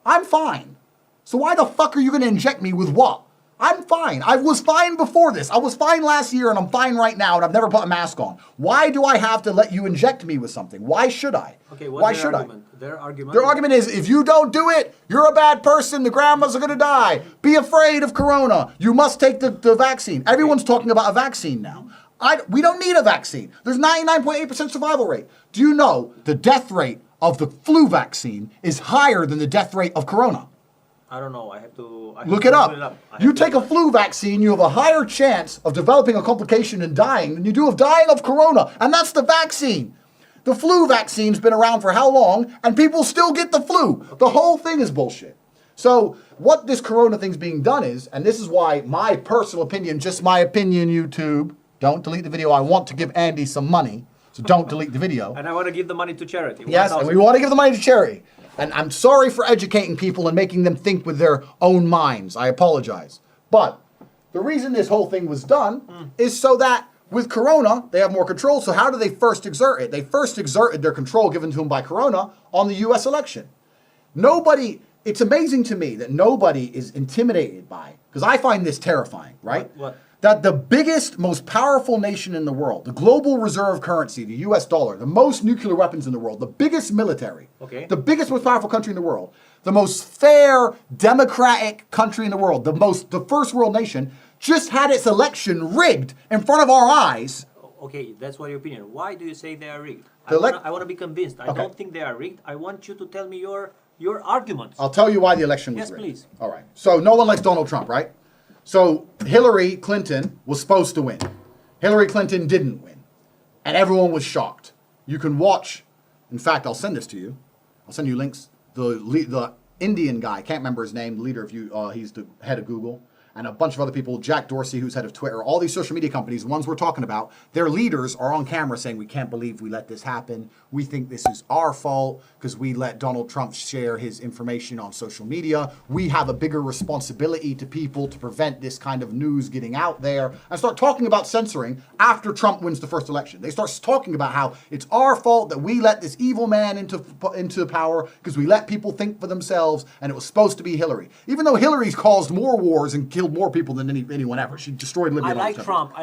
I'm fine. So why the fuck are you going to inject me with what? I'm fine. I was fine before this. I was fine last year and I'm fine right now and I've never put a mask on. Why do I have to let you inject me with something? Why should I? Okay, why should argument? I? Their argument is if you don't do it, you're a bad person. The grandmas are going to die. Be afraid of Corona. You must take the vaccine. Everyone's talking about a vaccine now. We don't need a vaccine. There's 99.8% survival rate. Do you know the death rate of the flu vaccine is higher than the death rate of corona? I don't know. I have to Look it up. I have You to take a look it up. flu vaccine, you have a higher chance of developing a complication and dying than you do of dying of corona. And that's the vaccine. The flu vaccine's been around for how long, and people still get the flu. The whole thing is bullshit. So what this corona thing's being done is, and this is why my personal opinion, just my opinion, YouTube, don't delete the video. I want to give Andy some money, so don't delete the video. And I want to give the money to charity. Yes, and 1,000. we want to give the money to charity. And I'm sorry for educating people and making them think with their own minds. I apologize. But the reason this whole thing was done is so that with Corona, they have more control. So how do they first exert it? They first exerted their control given to them by Corona on the U.S. election. It's amazing to me that nobody is intimidated by, because I find this terrifying, right? What? That the biggest, most powerful nation in the world, the global reserve currency, the US dollar, the most nuclear weapons in the world, the biggest military, the biggest, most powerful country in the world, the most fair, democratic country in the world, the first world nation, just had its election rigged in front of our eyes. Okay, that's what your opinion. Why do you say they are rigged? The I want to be convinced. I don't think they are rigged. I want you to tell me your arguments. I'll tell you why the election was Yes, rigged. please. All right. So no one likes Donald Trump, right? So Hillary Clinton was supposed to win. Hillary Clinton didn't win. And everyone was shocked. You can watch, in fact, I'll send this to you. I'll send you links. The Indian guy, I can't remember his name, the leader of he's the head of Google, and a bunch of other people, Jack Dorsey, who's head of Twitter, all these social media companies, the ones we're talking about, their leaders are on camera saying, we can't believe we let this happen. We think this is our fault because we let Donald Trump share his information on social media. We have a bigger responsibility to people to prevent this kind of news getting out there, and start talking about censoring after Trump wins the first election. They start talking about how it's our fault that we let this evil man into power because we let people think for themselves, and it was supposed to be Hillary. Even though Hillary's caused more wars and killed more people than anyone ever. She destroyed Libya. I like Trump,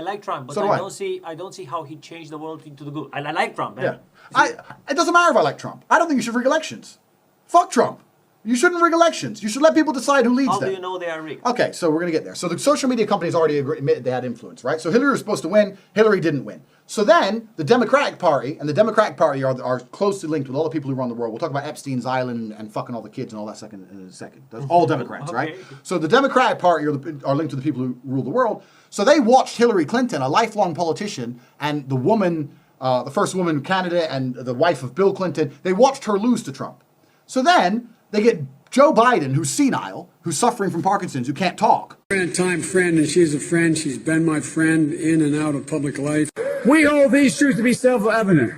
but So do I don't see how he changed the world into the good. I like Trump, man. Yeah. It doesn't matter if I like Trump. I don't think you should rig elections. Fuck Trump. You shouldn't rig elections. You should let people decide who leads How them. do you know they are rigged? Okay, so we're going to get there. So the social media companies already admitted they had influence, right? So Hillary was supposed to win. Hillary didn't win. So then the Democratic Party, and the Democratic Party are closely linked with all the people who run the world. We'll talk about Epstein's Island and fucking all the kids and all that in a second. That's all Democrats, right? So the Democratic Party are linked to the people who rule the world. So they watched Hillary Clinton, a lifelong politician, and the woman, the first woman candidate and the wife of Bill Clinton, they watched her lose to Trump. So then they get Joe Biden, who's senile, who's suffering from Parkinson's, who can't talk. Time friend, and she's a friend. She's been my friend in and out of public life. We hold these truths to be self-evident.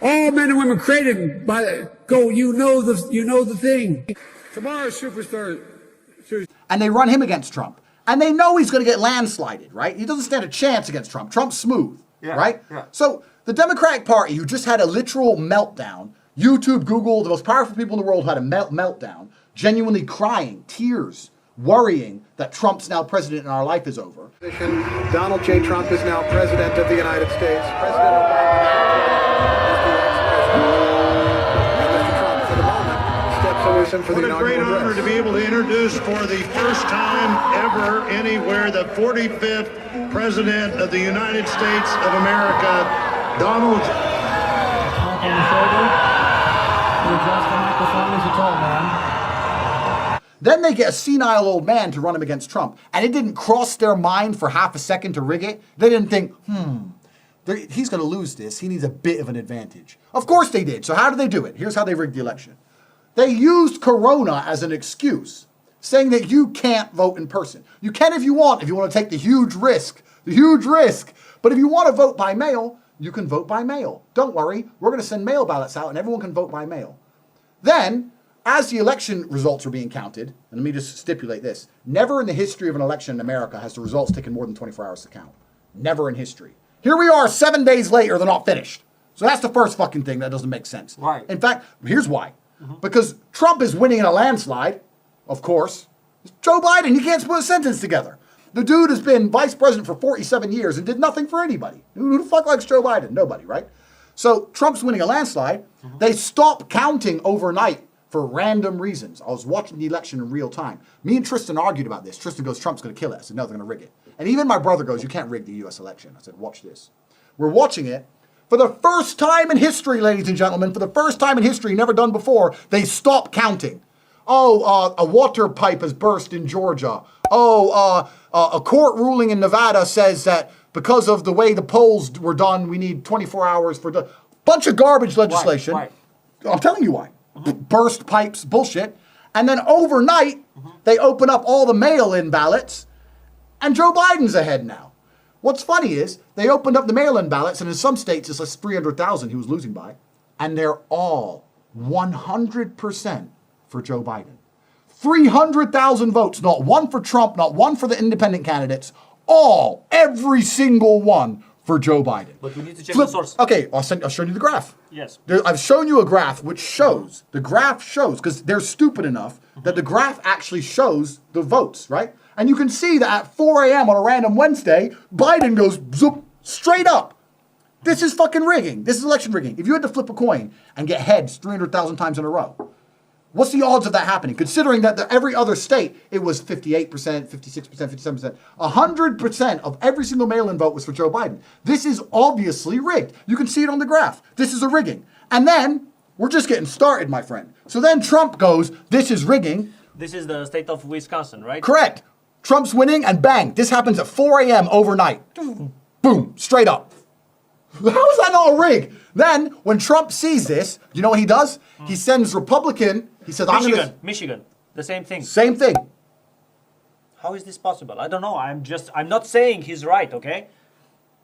All men and women created by you know the thing. Tomorrow's superstar. And they run him against Trump. And they know he's going to get landslided, right? He doesn't stand a chance against Trump. Trump's smooth, right? Yeah. So the Democratic Party, who just had a literal meltdown, YouTube, Google, the most powerful people in the world had a meltdown, genuinely crying, tears, worrying that Trump's now president and our life is over. Donald J. Trump is now president of the United States. President Obama is the ex-president. And Mr. Trump, for the moment, steps to listen for the inaugural address. What a great honor to be able to introduce for the first time ever anywhere the 45th President of the United States of America, Donald Then they get a senile old man to run him against Trump. And it didn't cross their mind for half a second to rig it. They didn't think, he's going to lose this. He needs a bit of an advantage. Of course they did. So how did they do it? Here's how they rigged the election. They used Corona as an excuse, saying that you can't vote in person. You can if you want to take the huge risk. But if you want to vote by mail, you can vote by mail. Don't worry. We're going to send mail ballots out and everyone can vote by mail. Then, as the election results are being counted, and let me just stipulate this, never in the history of an election in America has the results taken more than 24 hours to count. Never in history. Here we are 7 days later, they're not finished. So that's the first fucking thing that doesn't make sense. Right. In fact, here's why. Because Trump is winning in a landslide, of course. Joe Biden, he can't put a sentence together. The dude has been vice president for 47 years and did nothing for anybody. Who the fuck likes Joe Biden? Nobody, right? So Trump's winning a landslide. They stop counting overnight for random reasons. I was watching the election in real time. Me and Tristan argued about this. Tristan goes, Trump's going to kill it. I said, no, they're going to rig it. And even my brother goes, you can't rig the U.S. election. I said, watch this. We're watching it. For the first time in history, ladies and gentlemen, for the first time in history, never done before, they stop counting. Oh, a water pipe has burst in Georgia. Oh, a court ruling in Nevada says that because of the way the polls were done, we need 24 hours for the bunch of garbage legislation. Why? I'm telling you why. Burst pipes, bullshit. And then overnight, they open up all the mail-in ballots, and Joe Biden's ahead now. What's funny is they opened up the mail-in ballots, and in some states it's like 300,000 he was losing by, and they're all 100% for Joe Biden. 300,000 votes, not one for Trump, not one for the independent candidates, every single one for Joe Biden. But we need to check the source. Okay, I'll show you the graph. Yes. I've shown you a graph which shows, because they're stupid enough that the graph actually shows the votes, right? And you can see that at 4 a.m. on a random Wednesday, Biden goes zoop, straight up. This is fucking rigging. This is election rigging. If you had to flip a coin and get heads 300,000 times in a row, what's the odds of that happening? Considering that every other state, it was 58%, 56%, 57%. 100% of every single mail-in vote was for Joe Biden. This is obviously rigged. You can see it on the graph. This is a rigging. And then, we're just getting started, my friend. So then Trump goes, this is rigging. This is the state of Wisconsin, right? Correct. Trump's winning, and bang, this happens at 4 a.m. overnight. Boom, straight up. How is that not a rig? Then, when Trump sees this, you know what he does? He sends Republican, he says, Michigan, the same thing. Same thing. How is this possible? I don't know. I'm not saying he's right, okay?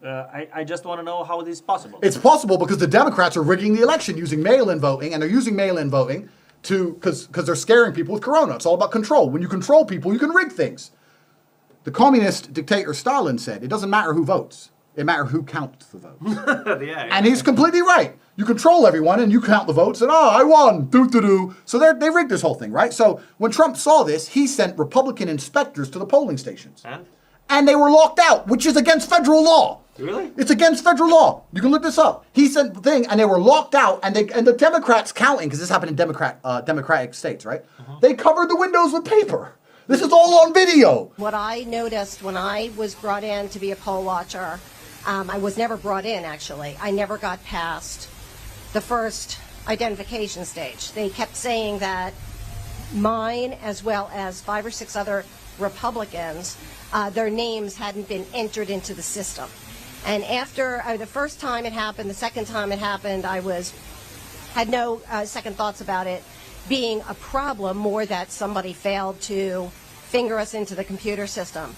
I just want to know how this is possible. It's possible because the Democrats are rigging the election using mail-in voting, and they're using mail-in voting because they're scaring people with corona. It's all about control. When you control people, you can rig things. The communist dictator Stalin said, it doesn't matter who votes. It matters who counts the votes. Yeah. And he's completely right. You control everyone and you count the votes and, I won, doo-doo-doo. So they rigged this whole thing, right? So when Trump saw this, he sent Republican inspectors to the polling stations. And they were locked out, which is against federal law. Really? It's against federal law. You can look this up. He sent the thing, and they were locked out, and the Democrats counting, because this happened in Democratic states, right? They covered the windows with paper. This is all on video. What I noticed when I was brought in to be a poll watcher, I was never brought in, actually. I never got past the first identification stage. They kept saying that mine, as well as 5 or 6 other Republicans, their names hadn't been entered into the system. And after the first time it happened, the second time it happened, I had no second thoughts about it being a problem, more that somebody failed to finger us into the computer system.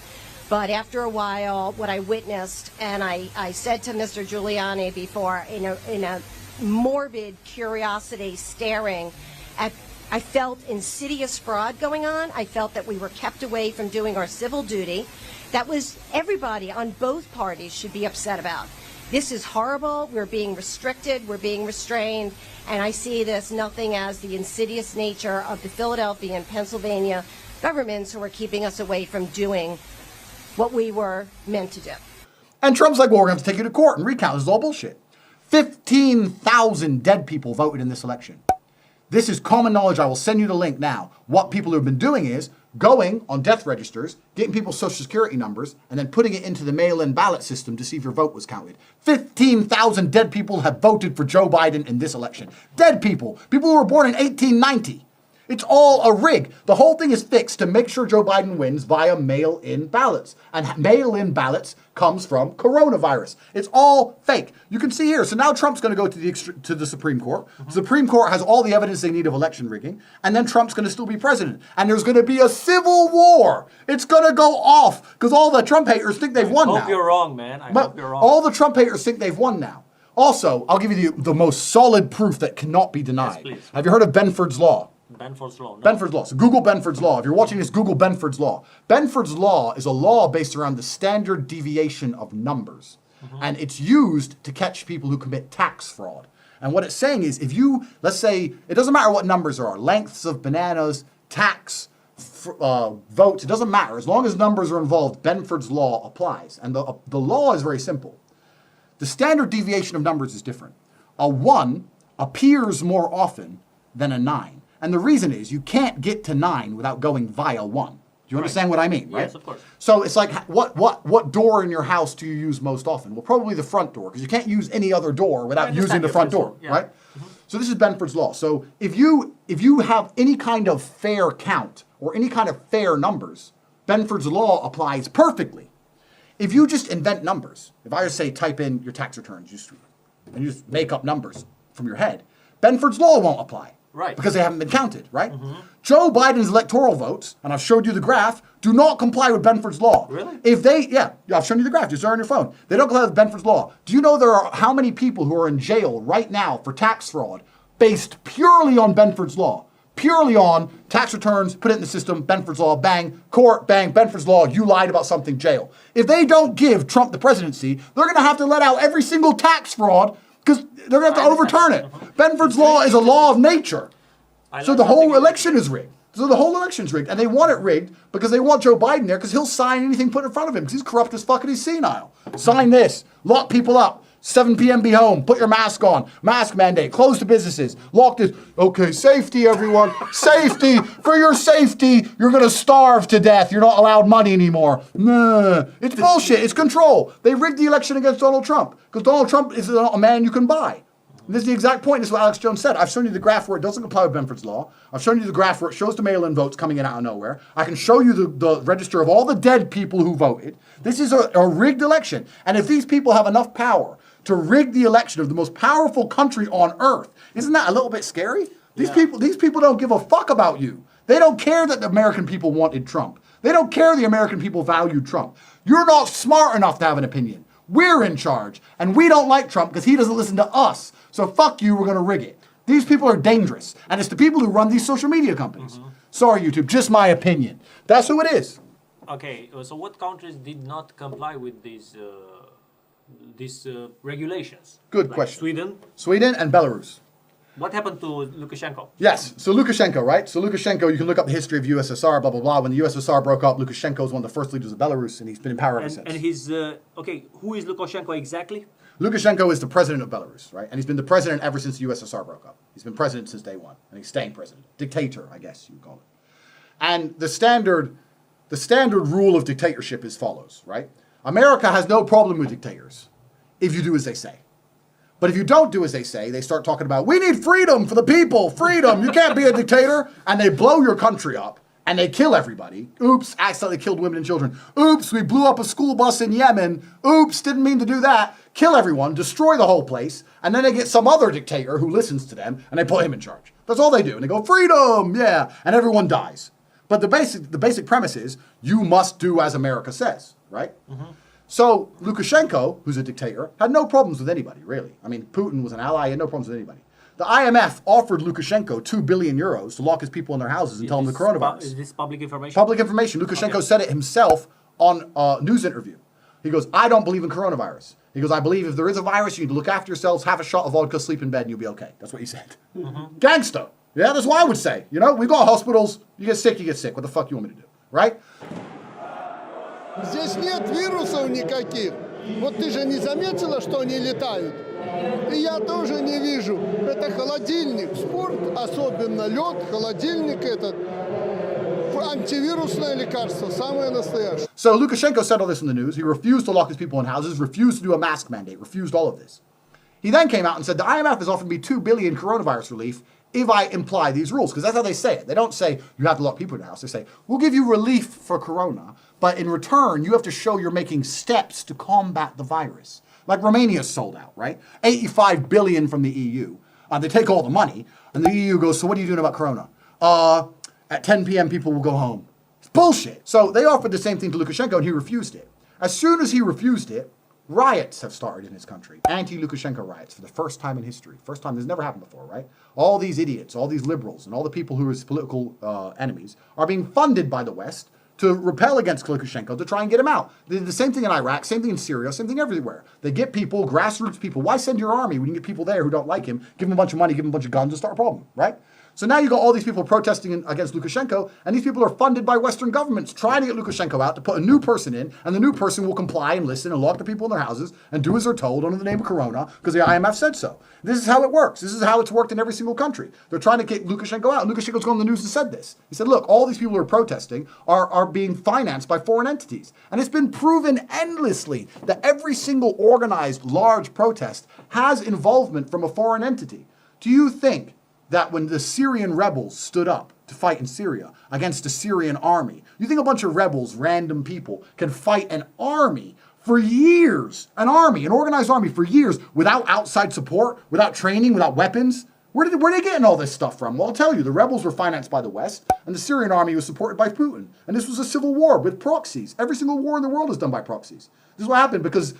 But after a while, what I witnessed, and I said to Mr. Giuliani before, in a morbid curiosity staring at, I felt insidious fraud going on. I felt that we were kept away from doing our civil duty. That was everybody on both parties should be upset about. This is horrible. We're being restricted. We're being restrained. And I see this nothing as the insidious nature of the Philadelphia and Pennsylvania governments who are keeping us away from doing what we were meant to do. And Trump's like, well, we're going to take you to court and recount. This is all bullshit. 15,000 dead people voted in this election. This is common knowledge. I will send you the link now. What people have been doing is going on death registers, getting people's social security numbers, and then putting it into the mail-in ballot system to see if your vote was counted. 15,000 dead people have voted for Joe Biden in this election. Dead people. People who were born in 1890. It's all a rig. The whole thing is fixed to make sure Joe Biden wins via mail-in ballots. And mail-in ballots comes from coronavirus. It's all fake. You can see here. So now Trump's going to go to the Supreme Court. The Supreme Court has all the evidence they need of election rigging. And then Trump's going to still be president. And there's going to be a civil war. It's going to go off because all the Trump haters think they've won now. I hope you're wrong, man. I hope you're wrong. All the Trump haters think they've won now. Also, I'll give you the most solid proof that cannot be denied. Yes, please. Have you heard of Benford's Law? Benford's Law. No. Benford's Law. So Google Benford's Law. If you're watching this, Google Benford's Law. Benford's Law is a law based around the standard deviation of numbers. And it's used to catch people who commit tax fraud. And what it's saying is if you, let's say, it doesn't matter what numbers there are, lengths of bananas, tax, votes, it doesn't matter. As long as numbers are involved, Benford's Law applies. And the law is very simple. The standard deviation of numbers is different. A 1 appears more often than a 9. And the reason is you can't get to 9 without going via 1. Do you understand what I mean, right? Yes, of course. So it's like, what door in your house do you use most often? Well, probably the front door, because you can't use any other door without using the front door, yeah. right? So this is Benford's Law. So if you have any kind of fair count or any kind of fair numbers, Benford's Law applies perfectly. If you just invent numbers, if I just say type in your tax returns, and you just make up numbers from your head, Benford's Law won't apply. Right. Because they haven't been counted, right? Joe Biden's electoral votes, and I've showed you the graph, do not comply with Benford's Law. Really? Yeah, I've shown you the graph, just on your phone. They don't comply with Benford's Law. Do you know there are how many people who are in jail right now for tax fraud based purely on Benford's Law? Purely on tax returns, put it in the system, Benford's Law, bang, court, bang, Benford's Law, you lied about something, jail. If they don't give Trump the presidency, they're going to have to let out every single tax fraud because they're going to have to overturn it. Benford's Law is a law of nature. So the whole election is rigged. So the whole election's rigged. And they want it rigged because they want Joe Biden there because he'll sign anything put in front of him because he's corrupt as fuck and he's senile. Sign this. Lock people up. 7 p.m. be home. Put your mask on. Mask mandate. Close the businesses. Lock this. Okay, safety, everyone. Safety. For your safety, you're going to starve to death. You're not allowed money anymore. Nah. It's bullshit. It's control. They rigged the election against Donald Trump because Donald Trump is a man you can buy. And this is the exact point. This is what Alex Jones said. I've shown you the graph where it doesn't comply with Benford's Law. I've shown you the graph where it shows the mail-in votes coming in out of nowhere. I can show you the register of all the dead people who voted. This is a rigged election. And if these people have enough power to rig the election of the most powerful country on earth, isn't that a little bit scary? These people don't give a fuck about you. They don't care that the American people wanted Trump. They don't care the American people valued Trump. You're not smart enough to have an opinion. We're in charge, and we don't like Trump because he doesn't listen to us. So fuck you, we're going to rig it. These people are dangerous, and it's the people who run these social media companies. Sorry, YouTube, just my opinion. That's who it is. Okay, so what countries did not comply with these regulations? Good Like question. Sweden. And Belarus. What happened to Lukashenko? Yes, so Lukashenko, right? So Lukashenko, you can look up the history of USSR, blah, blah, blah. When the USSR broke up, Lukashenko was one of the first leaders of Belarus, and he's been in power ever since. And he's, okay, who is Lukashenko exactly? Lukashenko is the president of Belarus, right? And he's been the president ever since the USSR broke up. He's been president since day one, and he's staying president. Dictator, I guess you would call it. And the standard rule of dictatorship is follows, right? America has no problem with dictators if you do as they say. But if you don't do as they say, they start talking about, we need freedom for the people, freedom, you can't be a dictator. And they blow your country up, and they kill everybody. Oops, accidentally killed women and children. Oops, we blew up a school bus in Yemen. Oops, didn't mean to do that. Kill everyone, destroy the whole place, and then they get some other dictator who listens to them, and they put him in charge. That's all they do. And they go, freedom, yeah, and everyone dies. But the basic premise is, you must do as America says, right? So Lukashenko, who's a dictator, had no problems with anybody, really. I mean, Putin was an ally, he had no problems with anybody. The IMF offered Lukashenko 2 billion euros to lock his people in their houses and tell them the coronavirus. Is this public information? Public information. Lukashenko said it himself on a news interview. He goes, I don't believe in coronavirus. He goes, I believe if there is a virus, you need to look after yourselves, have a shot of vodka, sleep in bed, and you'll be okay. That's what he said. Gangsta. Yeah, that's what I would say. You know, we've got hospitals. You get sick, you get sick. What the fuck you want me to do? Right? Здесь нет вирусов никаких. Вот ты же не заметила, что они летают? И я тоже не вижу. Это холодильник. Спорт, особенно лед, холодильник этот. Антивирусное лекарство, самое настоящее. So Lukashenko said all this in the news. He refused to lock his people in houses, refused to do a mask mandate, refused all of this. He then came out and said, the IMF has offered me 2 billion coronavirus relief if I imply these rules, because that's how they say it. They don't say you have to lock people in the house. They say, we'll give you relief for corona, but in return, you have to show you're making steps to combat the virus. Like Romania's sold out, right? 85 billion from the EU. They take all the money, and the EU goes, so what are you doing about corona? At 10 p.m., people will go home. It's bullshit. So they offered the same thing to Lukashenko, and he refused it. As soon as he refused it, riots have started in his country. Anti-Lukashenko riots for the first time in history. First time, this never happened before, right? All these idiots, all these liberals, and all the people who are his political enemies are being funded by the West to repel against Lukashenko to try and get him out. They did the same thing in Iraq, same thing in Syria, same thing everywhere. They get people, grassroots people. Why send your army when you get people there who don't like him, give them a bunch of money, give them a bunch of guns, and start a problem, right? So now you got all these people protesting against Lukashenko, and these people are funded by Western governments trying to get Lukashenko out to put a new person in, and the new person will comply and listen and lock the people in their houses and do as they're told under the name of Corona because the IMF said so. This is how it works. This is how it's worked in every single country. They're trying to get Lukashenko out. Lukashenko's gone on the news and said this. He said, look, all these people who are protesting are being financed by foreign entities. And it's been proven endlessly that every single organized large protest has involvement from a foreign entity. Do you think that when the Syrian rebels stood up to fight in Syria against the Syrian army, you think a bunch of rebels, random people, can fight an army for years, an organized army for years without outside support, without training, without weapons? Where are they getting all this stuff from? Well, I'll tell you, the rebels were financed by the West, and the Syrian army was supported by Putin. And this was a civil war with proxies. Every single war in the world is done by proxies. This is what happened because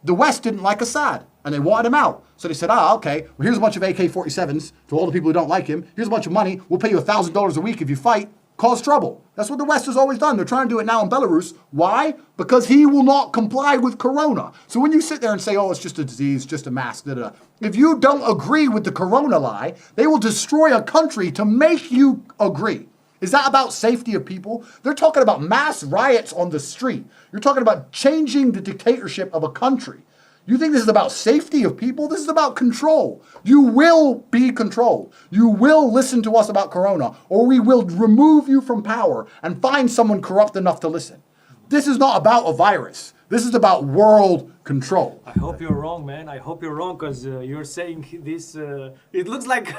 the West didn't like Assad, and they wanted him out. So they said, okay, well, here's a bunch of AK-47s to all the people who don't like him. Here's a bunch of money. We'll pay you $1,000 a week if you fight. Cause trouble. That's what the West has always done. They're trying to do it now in Belarus. Why? Because he will not comply with Corona. So when you sit there and say, it's just a disease, just a mask, if you don't agree with the Corona lie, they will destroy a country to make you agree. Is that about safety of people? They're talking about mass riots on the street. You're talking about changing the dictatorship of a country. You think this is about safety of people? This is about control. You will be controlled. You will listen to us about Corona, or we will remove you from power and find someone corrupt enough to listen. This is not about a virus. This is about world control. I hope you're wrong, man. I hope you're wrong because you're saying this. It looks like